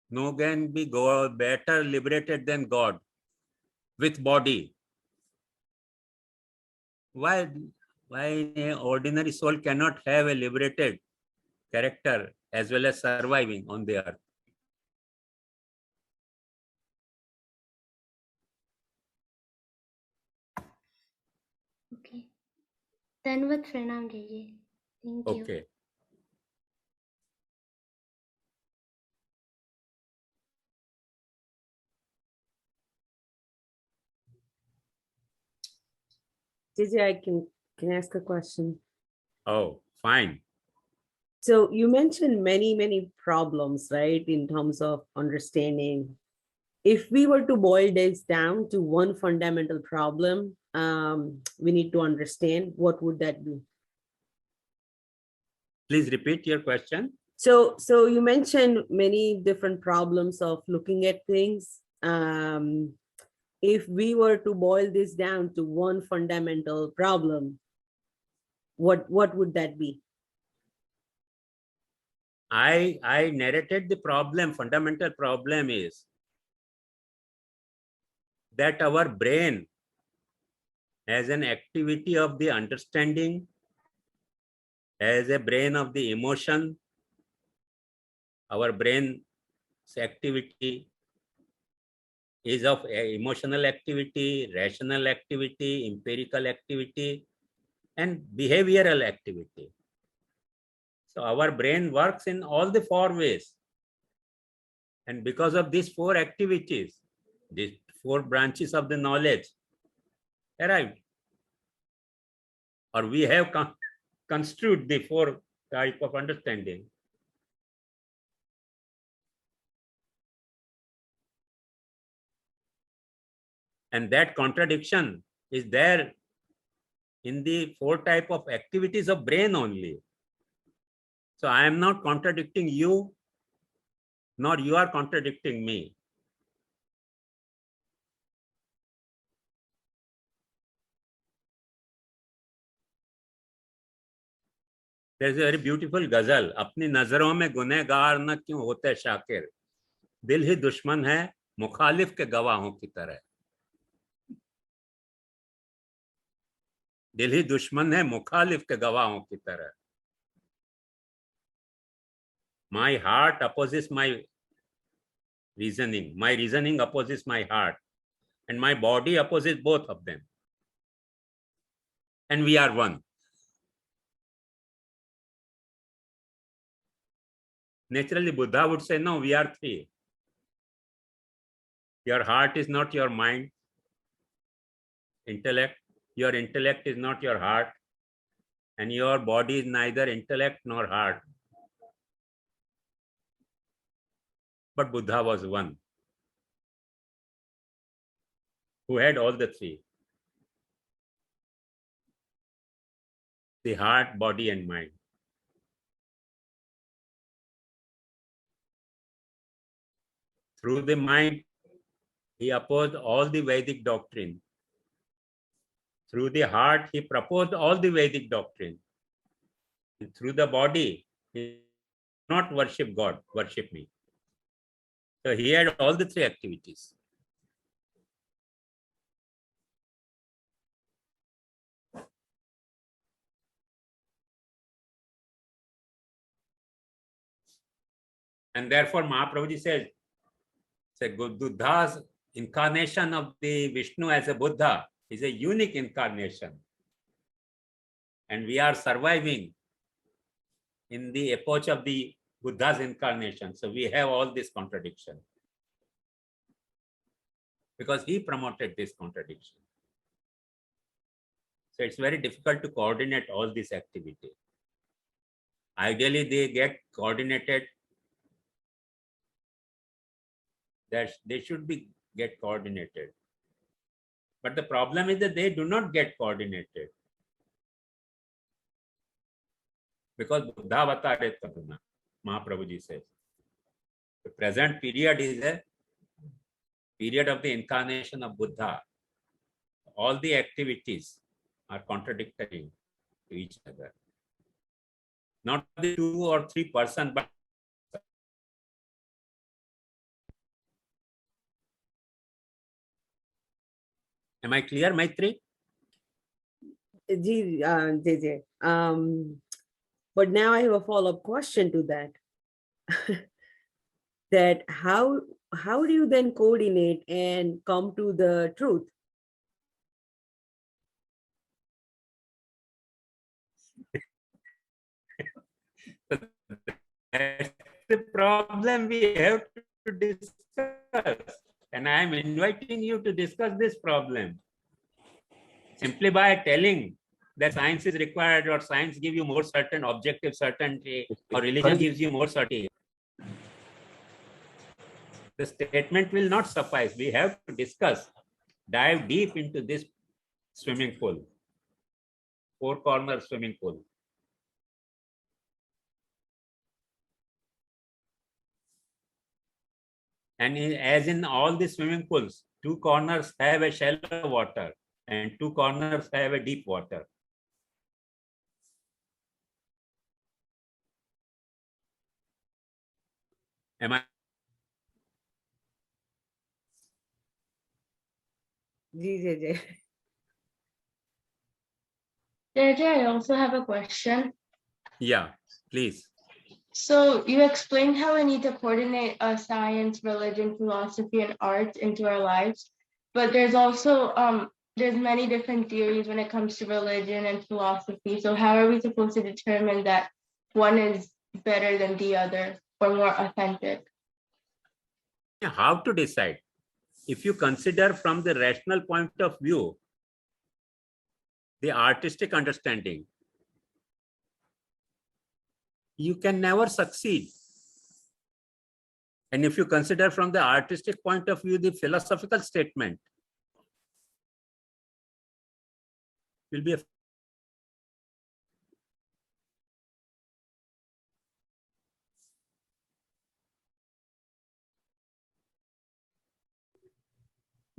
no can be better liberated than God with body. Why an ordinary soul cannot have a liberated character as well as surviving on the earth? Okay. Then with Pranam, JJ. Thank you. Okay. JJ, I can ask a question. Oh, fine. So you mentioned many problems, right, in terms of understanding. If we were to boil this down to one fundamental problem, we need to understand, what would that be? Please repeat your question. So you mentioned many different problems of looking at things. If we were to boil this down to one fundamental problem, what would that be? I narrated the problem. Fundamental problem is that our brain has an activity of the understanding, has a brain of the emotion. Our brain's activity is of emotional activity, rational activity, empirical activity, and behavioral activity. So our brain works in all the four ways. And because of these four activities, these four branches of the knowledge arrived, or we have come construed the four type of understanding. And that contradiction is there in the four type of activities of brain only. So I am not contradicting you, nor you are contradicting me. There is a very beautiful ghazal. अपनी नजरों में गुनहगार न क्यों होते शाकिर, दिल ही दुश्मन है मुखालिफ के गवाहों की तरह. दिल ही दुश्मन है मुखालिफ के गवाहों की तरह. My heart opposes my reasoning. My reasoning opposes my heart. And my body opposes both of them. And we are one. Naturally, Buddha would say, no, we are three. Your heart is not your mind, intellect. Your intellect is not your heart. And your body is neither intellect nor heart. But Buddha was one, who had all the three. The heart, body, and mind. Through the mind, he opposed all the Vedic doctrine. Through the heart, he proposed all the Vedic doctrine. And through the body, he did not worship God, worship me. So he had all the three activities. And therefore, Mahaprabhuji says, Buddha's incarnation of the Vishnu as a Buddha is a unique incarnation. And we are surviving in the epoch of the Buddha's incarnation. So we have all this contradiction. Because he promoted this contradiction. So it's very difficult to coordinate all this activity. Ideally, they get coordinated. That they should be get coordinated. But the problem is that they do not get coordinated. Because Buddha avataret kaduna, Mahaprabhuji says. The present period is a period of the incarnation of Buddha. All the activities are contradictory to each other. Not the 2 or 3 persons, but am I clear, Maitri? JJ. But now I have a follow-up question to that. That how do you then coordinate and come to the truth? That's the problem we have to discuss. And I am inviting you to discuss this problem. Simply by telling that science is required, or science gives you more certain objective certainty, or religion gives you more certainty, the statement will not suffice. We have to discuss, dive deep into this swimming pool, 4-corner swimming pool. And as in all the swimming pools, 2 corners have a shallow water and 2 corners have a deep water. Am I? JJ. JJ, I also have a question. Yeah, please. So you explained how we need to coordinate science, religion, philosophy, and art into our lives, but there's also there's many different theories when it comes to religion and philosophy. So how are we supposed to determine that one is better than the other or more authentic? How to decide? If you consider from the rational point of view, the artistic understanding, you can never succeed. And if you consider from the artistic point of view, the philosophical statement will be a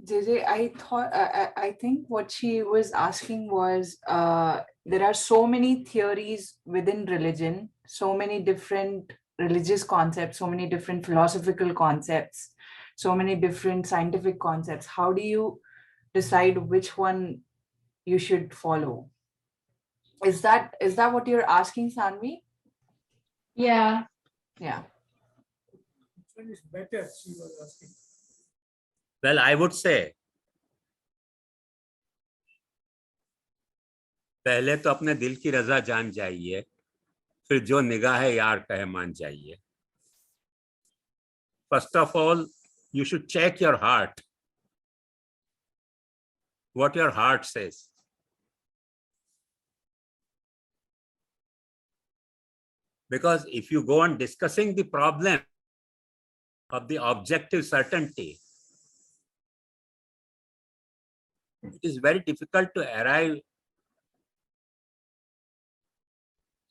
JJ, I think what she was asking was there are so many theories within religion, so many different religious concepts, so many different philosophical concepts, so many different scientific concepts. How do you decide which one you should follow? Is that what you're asking, Sanvi? Yeah. Yeah. Which one is better, she was asking. well, I would say पहले तो अपने दिल की रजा जान जाइए, फिर जो निगाह यार कहे मान जाइए. First of all, you should check your heart, what your heart says. Because if you go on discussing the problem of the objective certainty, it is very difficult to arrive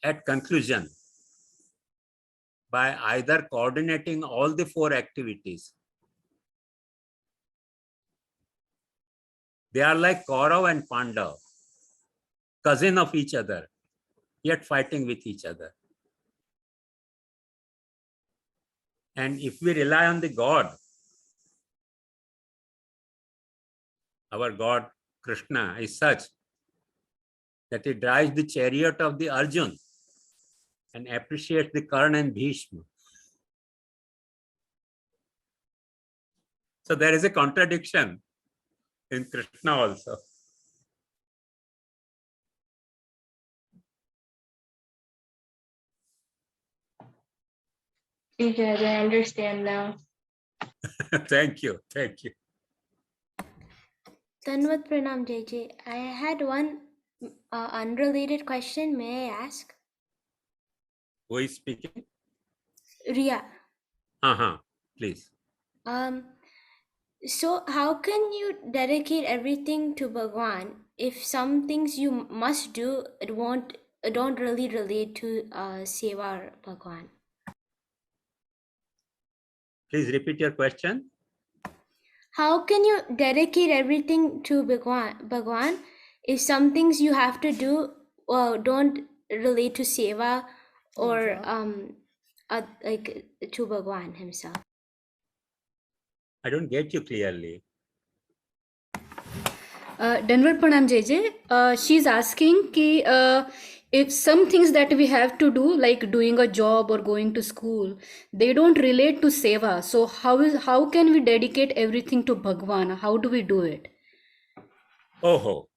at conclusion by either coordinating all the 4 activities. They are like Kaurav and Pandav, cousin of each other, yet fighting with each other. And if we rely on the God, our God Krishna is such that he drives the chariot of the Arjun and appreciates the Karna and Bhishma. So there is a contradiction in Krishna also. Okay, I understand now. Thank you. Thank you. Tanvat Pranam JJ. I had one unrelated question. May I ask? Who is speaking? Ria. Please. So how can you dedicate everything to Bhagwan if some things you must do don't really relate to Seva or Bhagwan? Please repeat your question. How can you dedicate everything to Bhagwan if some things you have to do don't relate to Seva or like to Bhagwan himself? I don't get you clearly. Denver Pranam JJ, she's asking ki, if some things that we have to do, like doing a job or going to school, they don't relate to seva. So how can we dedicate everything to Bhagwan? How do we do it? Oh.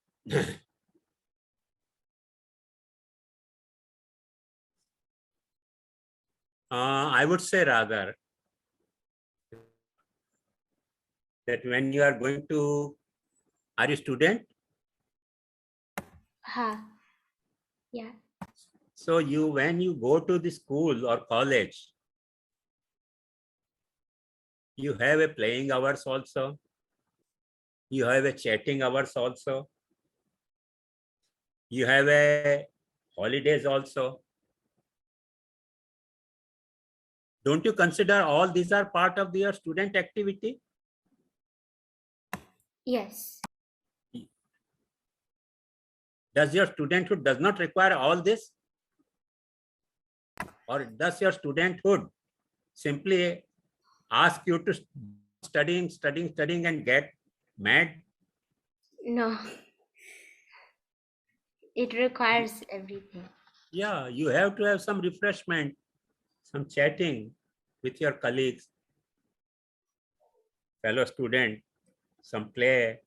I would say rather that when you are going to, are you a student? Yeah. So when you go to the school or college, you have a playing hours also. You have a chatting hours also. You have a holidays also. Don't you consider all these are part of your student activity? Yes. Does your studenthood does not require all this? Or does your studenthood simply ask you to studying and get mad? No. It requires everything. Yeah, you have to have some refreshment, some chatting with your colleagues, fellow student, some play,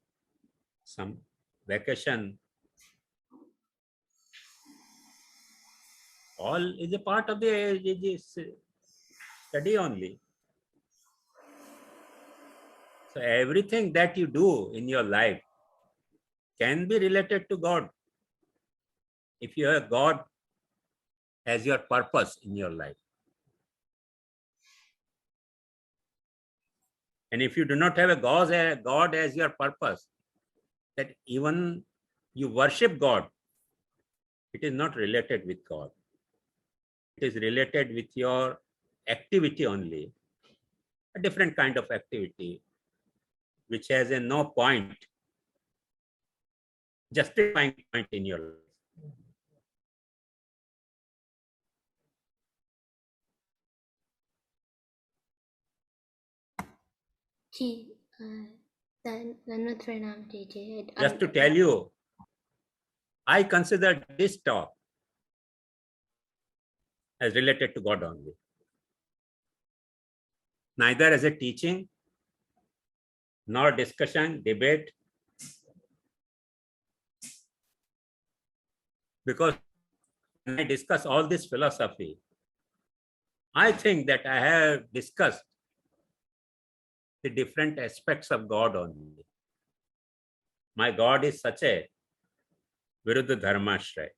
some vacation. All is a part of the study only. So everything that you do in your life can be related to God. If you have God as your purpose in your life. And if you do not have a God as your purpose, that even you worship God, it is not related with God. It is related with your activity only, a different kind of activity, which has a no point, justifying point in your life. जी धन्यवाद प्रणाम JJ. Just to tell you, I consider this talk as related to God only. Neither as a teaching, nor discussion, debate. Because when I discuss all this philosophy, I think that I have discussed the different aspects of God only. My God is such a Viruddha Dharmashray.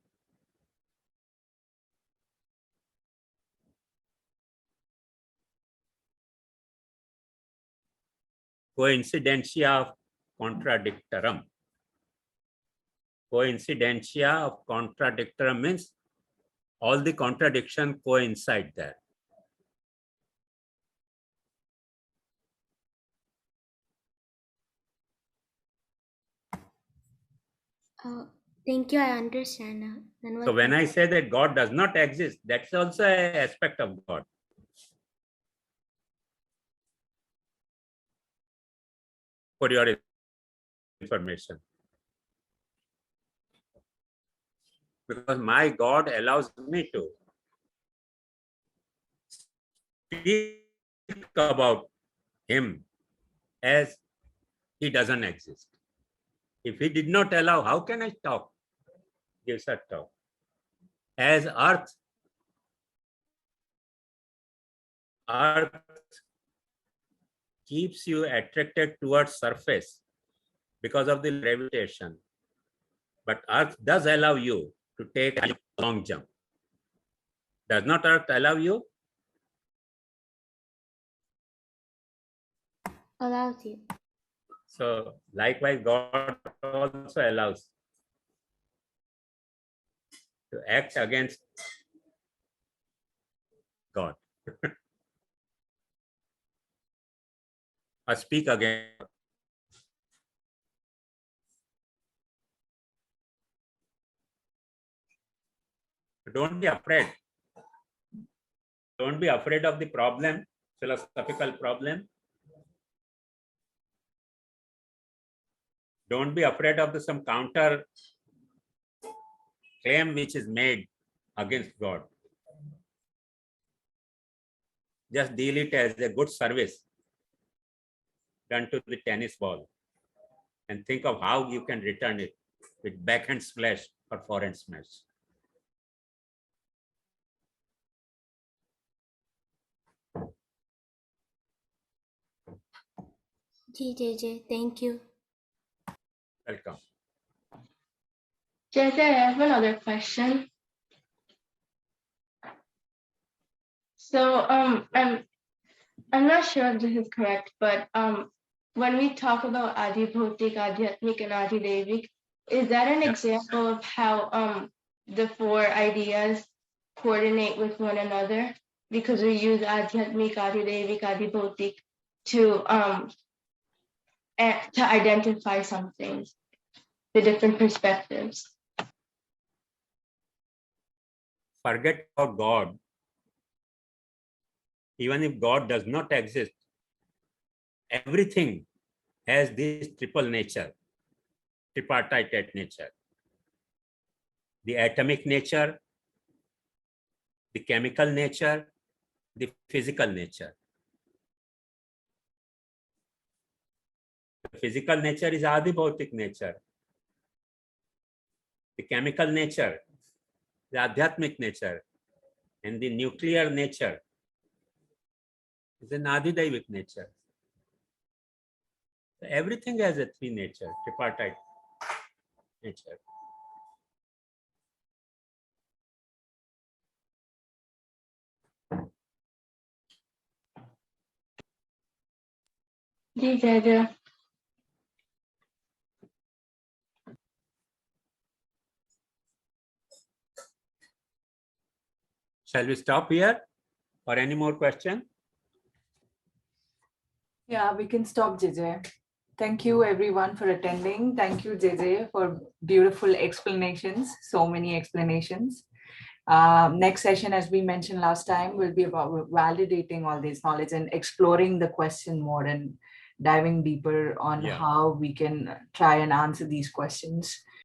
Coincidentia of contradictorum. Coincidentia of contradictorum means all the contradiction coincide there. Thank you, I understand now. धन्यवाद So when I प्रणाम. say that God does not exist, that's also an aspect of God. For your information. Because my God allows me to speak about him as he doesn't exist. If he did not allow, how can I talk? Gives a talk. As earth keeps you attracted towards surface because of the gravitation. But earth does allow you to take a long jump. Does not earth allow you? Allows you. So likewise, God also allows to act against God. Or speak against God. Don't be afraid. Don't be afraid of the problem, philosophical problem. Don't be afraid of some counter claim which is made against God. Just deal it as a good service done to the tennis ball and think of how you can return it with backhand smash or forehand smash. Ji JJ, thank you. Welcome. JJ, I have another question. So I'm not sure if this is correct, but when we talk about Adi Bhautik, Adhyatmik, and Adi Devik, is that an example of how the four ideas coordinate with one another? Because we use Adhyatmik, Adi Devik, Adi Bhautik to identify something, the different perspectives. Forget about God. Even if God does not exist, everything has this triple nature, tripartite nature. The atomic nature, the chemical nature, the physical nature. The physical nature is Adi Bhautik nature. The chemical nature, the Adhyatmic nature, and the nuclear nature is an Adi Devik nature. So everything has a three nature, tripartite nature. Ji Jaja. Shall we stop here or any more question? Yeah, we can stop, JJ. Thank you everyone for attending. Thank you, JJ, for beautiful explanations, so many explanations. Next session, as we mentioned last time, will be about validating all this knowledge and exploring the question more and diving deeper on Yeah. how we can try and answer these questions.